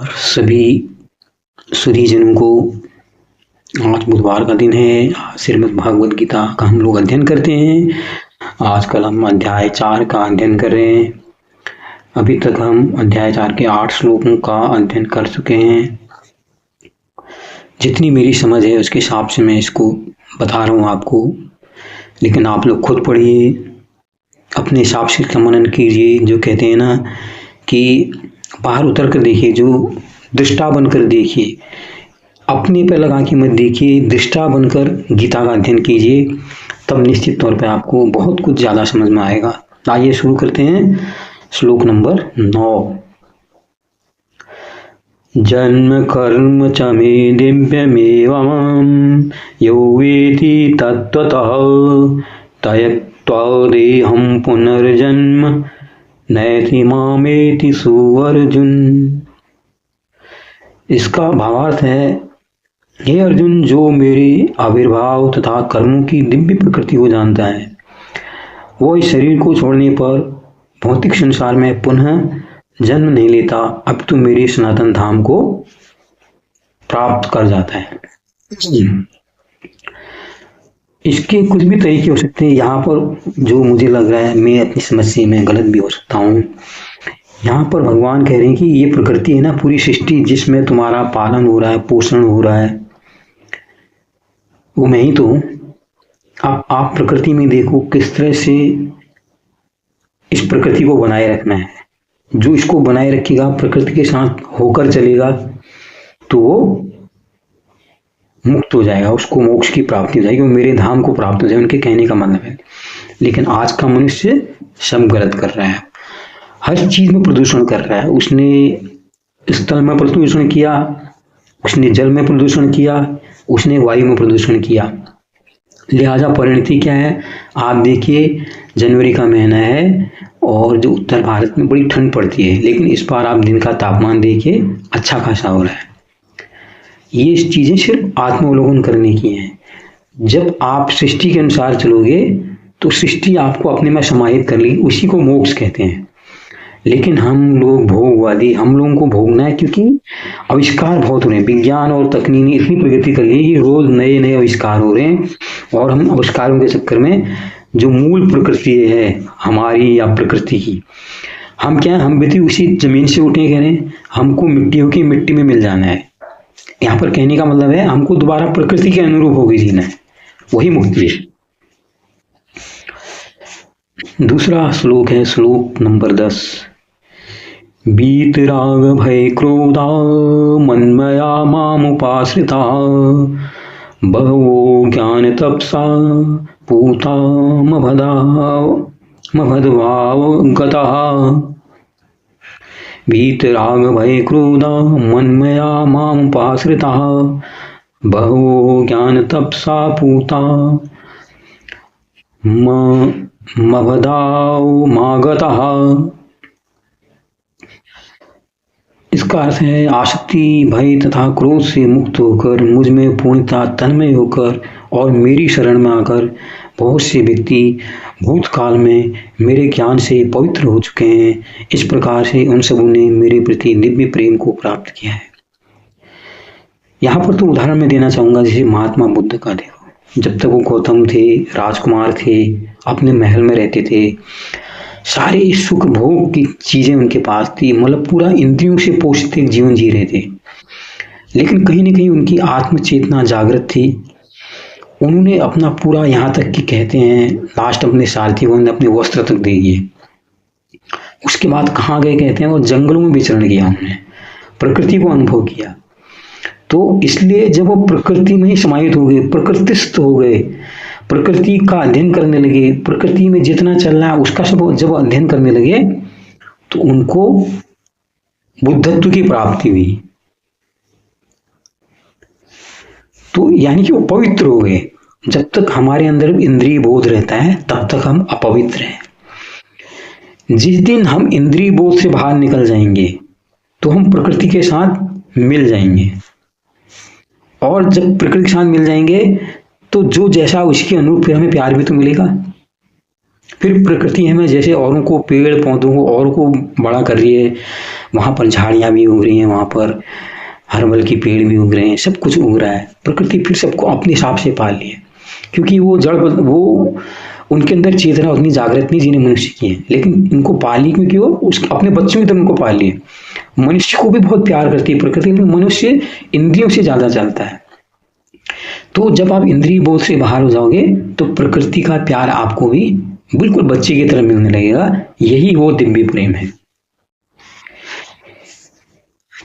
सभी सूरीजनों को आज बुधवार का दिन है। श्रीमद् भागवत गीता का हम लोग अध्ययन करते हैं। आजकल हम अध्याय 4 का अध्ययन कर रहे हैं। अभी तक हम अध्याय 4 के 8 श्लोकों का अध्ययन कर चुके हैं। जितनी मेरी समझ है उसके हिसाब से मैं इसको बता रहा हूँ आपको, लेकिन आप लोग खुद पढ़िए, अपने हिसाब से इसका मनन कीजिए। जो कहते हैं ना कि बाहर उतर कर देखिए, जो दृष्टा बनकर देखिए, अपने पे लगा के मत देखिए, दृष्टा बनकर गीता का अध्ययन कीजिए, तब निश्चित तौर पे आपको बहुत कुछ ज़्यादा समझ में आएगा। आइए शुरू करते हैं। श्लोक नंबर 9। जन्म कर्म च मे दिव्यमेवं यो वेति तत्त्वतः त्यक्त्वा देहं पुनर्जन्म नैति मामेति सुअर्जुन। इसका भावार्थ है, हे अर्जुन, जो मेरे आविर्भाव तथा कर्मों की दिव्य प्रकृति को जानता है, वो इस शरीर को छोड़ने पर भौतिक संसार में पुनः जन्म नहीं लेता, अब तो मेरे सनातन धाम को प्राप्त कर जाता है। इसके कुछ भी तरीके हो सकते हैं। यहाँ पर जो मुझे लग रहा है, मैं अपनी समझ से मैं गलत भी हो सकता हूँ, यहाँ पर भगवान कह रहे हैं कि ये प्रकृति है ना, पूरी सृष्टि जिसमें तुम्हारा पालन हो रहा है, पोषण हो रहा है, वो मैं ही तो हूँ। आप प्रकृति में देखो किस तरह से इस प्रकृति को बनाए रखना है। जो इसको बनाए रखेगा, प्रकृति के साथ होकर चलेगा, तो वो मुक्त हो जाएगा, उसको मोक्ष की प्राप्ति हो जाएगी, वो मेरे धाम को प्राप्त हो जाएगा। उनके कहने का मतलब है। लेकिन आज का मनुष्य सब गलत कर रहा है, हर चीज में प्रदूषण कर रहा है। उसने स्थल में प्रदूषण किया, उसने जल में प्रदूषण किया, उसने वायु में प्रदूषण किया। लिहाजा परिणति क्या है, आप देखिए जनवरी का महीना है और जो उत्तर भारत में बड़ी ठंड पड़ती है, लेकिन इस बार आप दिन का तापमान देखिए अच्छा खासा हो रहा है। ये चीजें सिर्फ आत्मावलोकन करने की हैं। जब आप सृष्टि के अनुसार चलोगे तो सृष्टि आपको अपने में समाहित कर लेगी, उसी को मोक्ष कहते हैं। लेकिन हम लोग भोगवादी, हम लोगों को भोगना है, क्योंकि आविष्कार बहुत हो रहे हैं। विज्ञान और तकनीक ने इतनी प्रगति कर ली कि रोज नए नए आविष्कार हो रहे हैं, और हम आविष्कारों के चक्कर में जो मूल प्रकृति है हमारी या प्रकृति की, हम क्या है, हम भी उसी जमीन से उठे कह रहे हैं, हमको मिट्टी होगी, मिट्टी में मिल जाना है। यहाँ पर कहने का मतलब है हमको दोबारा प्रकृति के अनुरूप होकर जीना है, वही मुक्ति है। दूसरा श्लोक है, श्लोक नंबर 10। वीतराग भय क्रोधा मन्मया मामुपाश्रिता बहवो ज्ञान तपसा पूता मभद्भाव गतः। वीतराग भय क्रोधा मन्मया मामुपाश्रिता बहवो ज्ञान तपसा पूता मभद्भावगतः। इसका अर्थ है, आसक्ति, भय तथा क्रोध से मुक्त होकर, मुझ में पूर्णता तन्मय होकर और मेरी शरण में आकर बहुत से व्यक्ति भूतकाल में मेरे ज्ञान से पवित्र हो चुके हैं। इस प्रकार से उन सबों ने मेरे प्रति दिव्य प्रेम को प्राप्त किया है। यहाँ पर तो उदाहरण मैं देना चाहूँगा, जैसे महात्मा बुद्ध का देखो, जब तक वो गौतम थे, राजकुमार थे, अपने महल में रहते थे, सारे सुख भोग की चीजें उनके पास थी, मतलब पूरा इंद्रियों से पोषित एक जीवन जी रहे थे। लेकिन कहीं न कहीं उनकी आत्म चेतना जागृत थी। उन्होंने अपना पूरा, यहाँ तक कि कहते हैं लास्ट अपने सारथी को अपने वस्त्र तक दे दिए। उसके बाद कहाँ गए, कहते हैं वो जंगलों में विचरण किया, उन्होंने प्रकृति को अनुभव किया। तो इसलिए जब वो प्रकृति में ही समाहित हो गए, प्रकृतिस्थ हो गए, प्रकृति का अध्ययन करने लगे, प्रकृति में जितना चल रहा है उसका सब जब अध्ययन करने लगे, तो उनको बुद्धत्व की प्राप्ति हुई। तो यानी कि वो पवित्र हो गए। जब तक हमारे अंदर इंद्रिय बोध रहता है तब तक हम अपवित्र हैं। जिस दिन हम इंद्रिय बोध से बाहर निकल जाएंगे तो हम प्रकृति के साथ मिल जाएंगे, और जब प्रकृति के साथ मिल जाएंगे तो जो जैसा उसके अनुरूप फिर हमें प्यार भी तो मिलेगा। फिर प्रकृति हमें जैसे औरों को पेड़ पौधों को और को बड़ा कर रही है, वहां पर झाड़ियां भी उग रही हैं, वहां पर हर्बल के पेड़ भी उग रहे हैं, सब कुछ उग रहा है। प्रकृति फिर सबको अपने हिसाब से पाल रही है, क्योंकि वो उनके अंदर चेतना उतनी जागृत नहीं जिन्हें मनुष्य की है, लेकिन इनको पाली क्योंकि वो उस अपने बच्चों की तरह उनको पाल लिए। मनुष्य को भी बहुत प्यार करती है प्रकृति, लेकिन मनुष्य इंद्रियों से ज्यादा चलता है। तो जब आप इंद्रिय बोध से बाहर हो जाओगे तो प्रकृति का प्यार आपको भी बिल्कुल बच्चे की तरह मिलने लगेगा। यही वो दिव्य प्रेम है।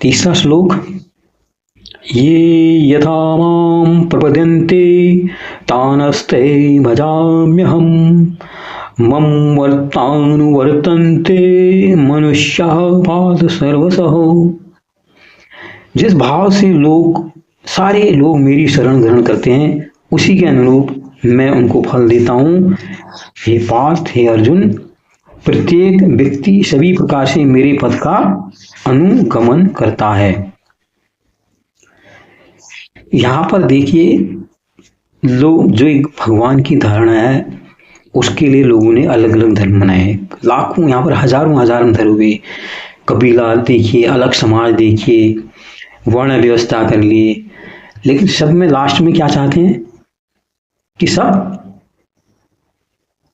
तीसरा श्लोक, ये यथा मां प्रपद्यन्ते तानस्ते भजाम्यहम् मम वर्तानुवर्तन्ते मनुष्याः पार्थ सर्वशः। जिस भाव से सारे लोग मेरी शरण ग्रहण करते हैं, उसी के अनुरूप मैं उनको फल देता हूँ। हे पार्थ, हे अर्जुन, प्रत्येक व्यक्ति सभी प्रकार से मेरे पथ का अनुगमन करता है। यहाँ पर देखिए, लोग जो एक भगवान की धारणा है उसके लिए लोगों ने अलग अलग धर्म बनाए हैं। लाखों, यहाँ पर हजारों धर्म हुए। कबीला देखिए, अलग समाज देखिए, वर्ण व्यवस्था कर लिए, लेकिन सब में लास्ट में क्या चाहते हैं कि सब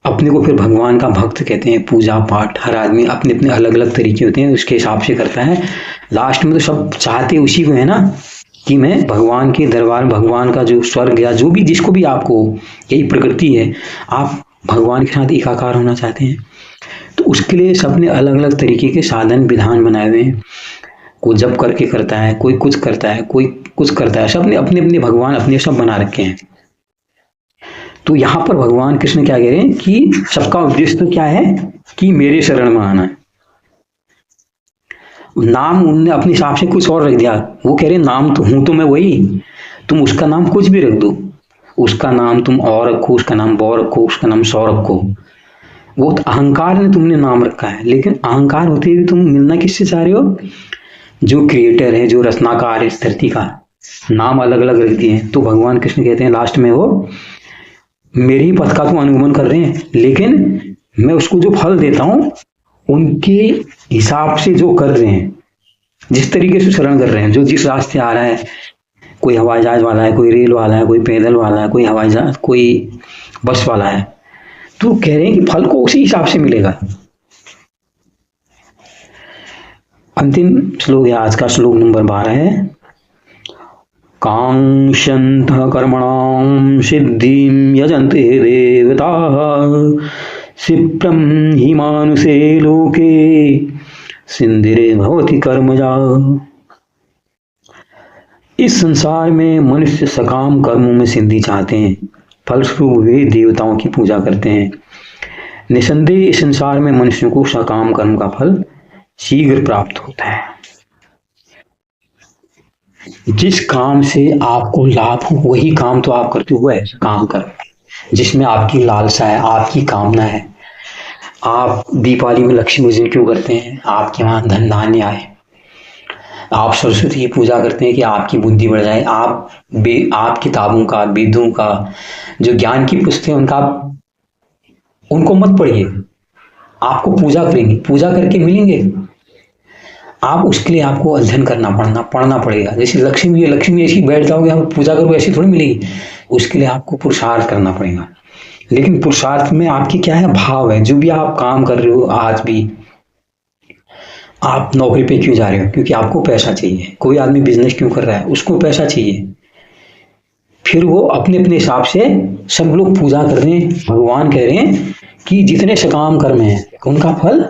अपने को फिर भगवान का भक्त कहते हैं। पूजा पाठ हर आदमी अपने अपने अलग अलग तरीके होते हैं, उसके हिसाब से करता है। लास्ट में तो सब चाहते उसी को है ना, कि मैं भगवान के दरबार, भगवान का जो स्वर्ग या जो भी जिसको भी आपको, यही प्रकृति है, आप भगवान के साथ एकाकार होना चाहते हैं। तो उसके लिए सबने अलग अलग तरीके के साधन विधान बनाए हुए हैं। कोई जप करके करता है, कोई कुछ करता है, कोई कुछ करता है, सबने अपने अपने भगवान अपने सब बना रखे हैं। तो यहाँ पर भगवान कृष्ण क्या कह रहे हैं कि सबका उद्देश्य तो क्या है कि मेरे शरण में आना है। नाम उनने अपने हिसाब से कुछ और रख दिया। वो कह रहे नाम तो हूं तो मैं वही, तुम उसका नाम कुछ भी रख दो, उसका नाम तुम और रखो, उसका नाम बौ रखो, उसका नाम सौ रखो। वो तो अहंकार ने तुमने नाम रखा है, लेकिन अहंकार होते हुए तुम मिलना किससे चाह रहे हो? जो क्रिएटर है, जो रचनाकार है इस धरती का, नाम अलग अलग रख दिए हैं। तो भगवान कृष्ण कहते हैं लास्ट में, वो मेरे ही पथ का तो अनुगमन कर रहे हैं, लेकिन मैं उसको जो फल देता हूं उनके हिसाब से जो कर रहे हैं, जिस तरीके से शरण कर रहे हैं, जो जिस रास्ते आ रहा है, कोई हवाई जहाज वाला है, कोई रेल वाला है, कोई पैदल वाला है, कोई हवाई जहाज, कोई बस वाला है, तो कह रहे हैं कि फल को उसी हिसाब से मिलेगा। अंतिम श्लोक है आज का, श्लोक नंबर 12 है, कांक्षन्तः कर्मणां सिद्धिं यजन्ते देवताः क्षिप्रं हि मानुषे लोके सिन्धिरे भवति कर्मजा। इस संसार में मनुष्य सकाम कर्मों में सिद्धि चाहते हैं, फलस्वरूप वे देवताओं की पूजा करते हैं। निसंदेह इस संसार में मनुष्य को सकाम कर्म का फल शीघ्र प्राप्त होता है। जिस काम से आपको लाभ हो वही काम तो आप करते हो, ऐसा काम करो जिसमें आपकी लालसा है, आपकी कामना है। आप दीपावली में लक्ष्मी पूजन क्यों करते हैं? आपके वहां धन धान्य आए। आप सरस्वती की पूजा करते हैं कि आपकी बुद्धि बढ़ जाए। आप किताबों का, वेदों का, जो ज्ञान की पुस्तकें उनको मत पढ़िए। आपको पूजा करेंगे, पूजा करके मिलेंगे, आप उसके लिए आपको अध्ययन पढ़ना पड़ेगा। जैसे लक्ष्मी ऐसी बैठ जाओगे, आप पूजा करोगे, ऐसी थोड़ी मिलेगी। उसके लिए आपको पुरुषार्थ करना पड़ेगा। लेकिन पुरुषार्थ में आपकी क्या है? भाव है। जो भी आप काम कर रहे हो, आज भी आप नौकरी पे क्यों जा रहे हो? क्योंकि आपको पैसा चाहिए। कोई आदमी बिजनेस क्यों कर रहा है? उसको पैसा चाहिए। फिर वो अपने अपने हिसाब से सब लोग पूजा कर रहे हैं। भगवान कह रहे हैं कि जितने सकाम कर्म हैं उनका फल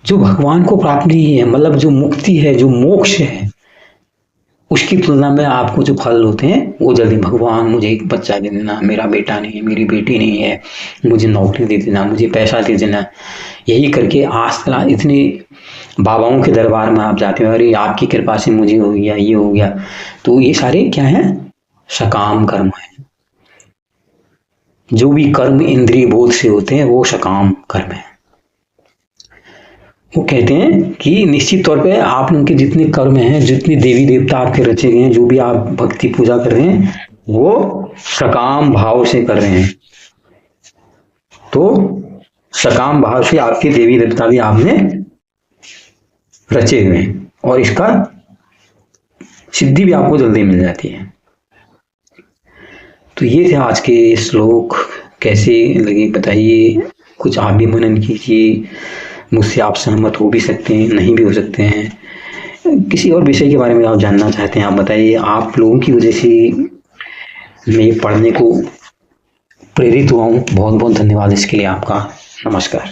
जो भगवान को प्राप्त नहीं है, मतलब जो मुक्ति है, जो मोक्ष है, उसकी तुलना में आपको जो फल होते हैं वो जल्दी, भगवान मुझे एक बच्चा दे देना, मेरा बेटा नहीं है, मेरी बेटी नहीं है, मुझे नौकरी दे देना, मुझे पैसा दे देना। यही करके आजकल इतने बाबाओं के दरबार में आप जाते हो, अरे आपकी कृपा से मुझे हो गया, ये हो गया। तो ये सारे क्या है? सकाम कर्म है। जो भी कर्म इंद्रिय बोध से होते हैं वो सकाम कर्म है। वो कहते हैं कि निश्चित तौर पे आप उनके जितने कर्म हैं, जितने देवी देवता आपके रचे गए हैं, जो भी आप भक्ति पूजा कर रहे हैं, वो सकाम भाव से कर रहे हैं। तो सकाम भाव से आपके देवी देवता भी आपने रचे हुए हैं और इसका सिद्धि भी आपको जल्दी मिल जाती है। तो ये थे आज के श्लोक, कैसे लगे बताइए, कुछ आप भी मनन कीजिए, मुझसे आप सहमत हो भी सकते हैं, नहीं भी हो सकते हैं। किसी और विषय के बारे में आप जानना चाहते हैं आप बताइए। आप लोगों की वजह से मैं पढ़ने को प्रेरित हुआ हूँ। बहुत बहुत धन्यवाद इसके लिए आपका। नमस्कार।